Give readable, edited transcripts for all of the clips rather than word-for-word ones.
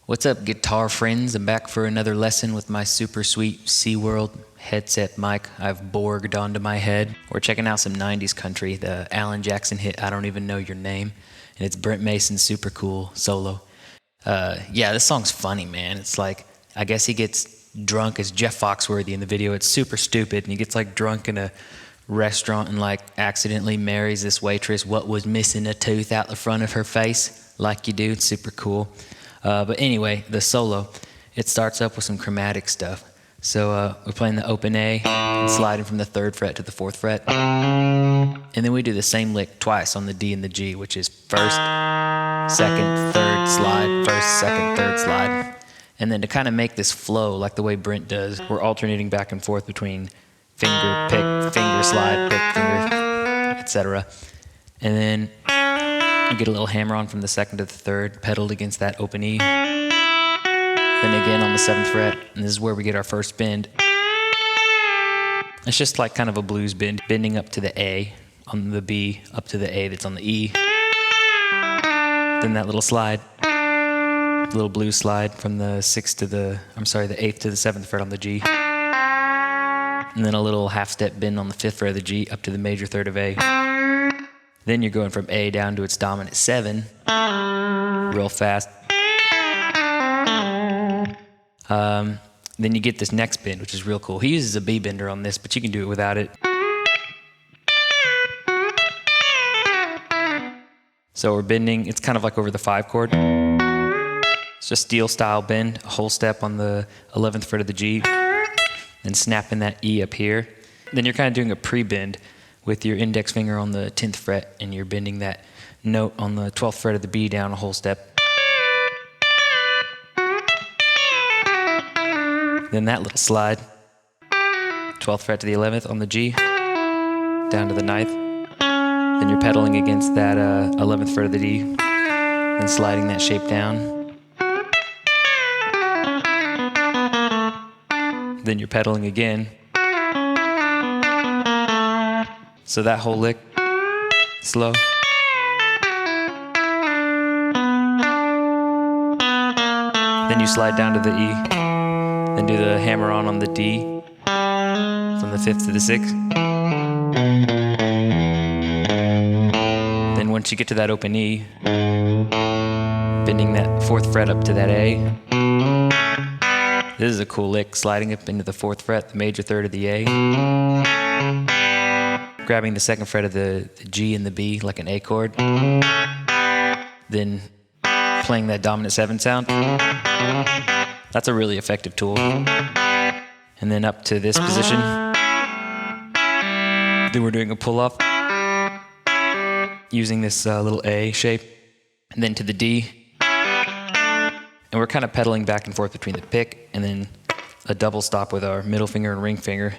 What's up, guitar friends? I'm back for another lesson with my super sweet SeaWorld headset mic I've borged onto my head. We're checking out some 90s country, the Alan Jackson hit I Don't Even Know Your Name, and it's Brent Mason's super cool solo. Yeah, this song's funny, man. It's like, I guess he gets drunk as Jeff Foxworthy in the video. It's super stupid, and he gets like drunk in a restaurant and like accidentally marries this waitress what was missing a tooth out the front of her face, like you do. It's super cool. But anyway, the solo, it starts up with some chromatic stuff. So we're playing the open A and sliding from the 3rd fret to the 4th fret. And then we do the same lick twice on the D and the G, which is 1st, 2nd, 3rd slide, 1st, 2nd, 3rd slide. And then to kind of make this flow like the way Brent does, we're alternating back and forth between finger, pick, finger, slide, pick, finger, etc. And then you get a little hammer on from the 2nd to the 3rd, pedaled against that open E. Then again on the 7th fret, and this is where we get our first bend. It's just like kind of a blues bend, bending up to the A on the B, up to the A that's on the E. Then that little slide, little blues slide from the 8th to the 7th fret on the G. And then a little half step bend on the 5th fret of the G up to the major 3rd of A. Then you're going from A down to its dominant 7, real fast. Then you get this next bend, which is real cool. He uses a B bender on this, but you can do it without it. So we're bending, it's kind of like over the 5 chord. It's just steel style bend, a whole step on the 11th fret of the G, then snapping that E up here. Then you're kind of doing a pre-bend with your index finger on the 10th fret, and you're bending that note on the 12th fret of the B down a whole step. Then that little slide, 12th fret to the 11th on the G, down to the 9th. Then you're pedaling against that 11th fret of the D, then sliding that shape down. Then you're pedaling again. So that whole lick, slow. Then you slide down to the E, then do the hammer on the D, from the 5th to the 6th. Then once you get to that open E, bending that 4th fret up to that A. This is a cool lick, sliding up into the 4th fret, the major 3rd of the A. Grabbing the 2nd fret of the G and the B like an A chord. Then playing that dominant 7 sound. That's a really effective tool. And then up to this position. Then we're doing a pull-off using this little A shape. And then to the D. And we're kind of pedaling back and forth between the pick and then a double stop with our middle finger and ring finger.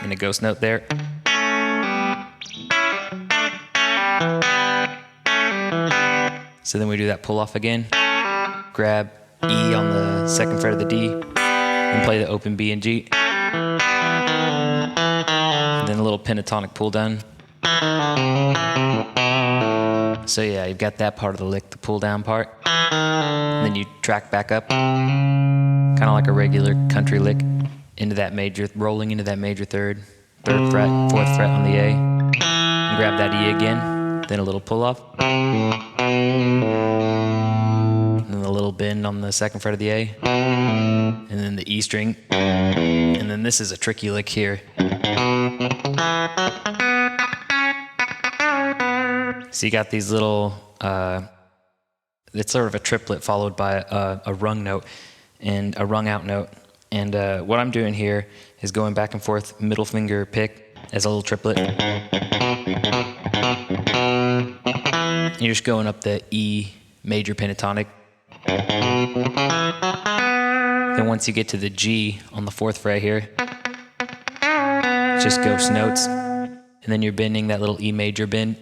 And a ghost note there. So then we do that pull off again. Grab E on the 2nd fret of the D and play the open B and G. And then a little pentatonic pull down. So yeah, you've got that part of the lick, the pull down part. And then you track back up, kind of like a regular country lick, into that major, rolling into that major 3rd fret, 4th fret on the A. And grab that E again, then a little pull off. And then a little bend on the 2nd fret of the A. And then the E string. And then this is a tricky lick here. So you got these little, it's sort of a triplet followed by a rung note and a rung out note. And what I'm doing here is going back and forth, middle finger pick as a little triplet. You're just going up the E major pentatonic. Then once you get to the G on the 4th fret here, just ghost notes. And then you're bending that little E major bend.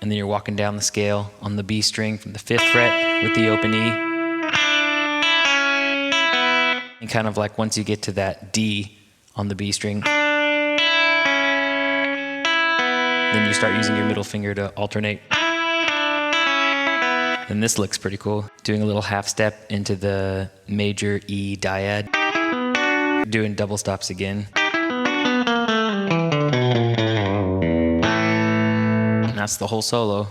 And then you're walking down the scale on the B string from the 5th fret with the open E. And kind of like once you get to that D on the B string, Then you start using your middle finger to alternate. And this looks pretty cool. Doing a little half step into the major E dyad. Doing double stops again. And that's the whole solo.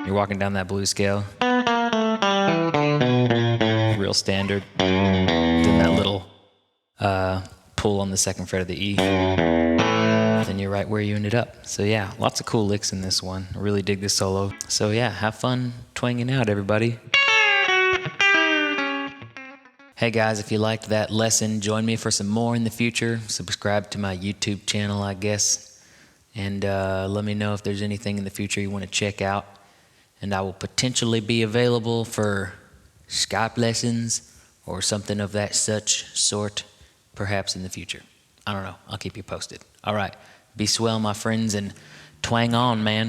You're walking down that blues scale. Real standard. Then that little pull on the second fret of the E. Then you're right where you ended up. So yeah, lots of cool licks in this one. I really dig this solo. So yeah, have fun twanging out, everybody. Hey guys, if you liked that lesson, join me for some more in the future. Subscribe to my YouTube channel, I guess. And let me know if there's anything in the future you want to check out. And I will potentially be available for Skype lessons or something of that such sort, perhaps in the future. I don't know. I'll keep you posted. All right. Be swell, my friends, and twang on, man.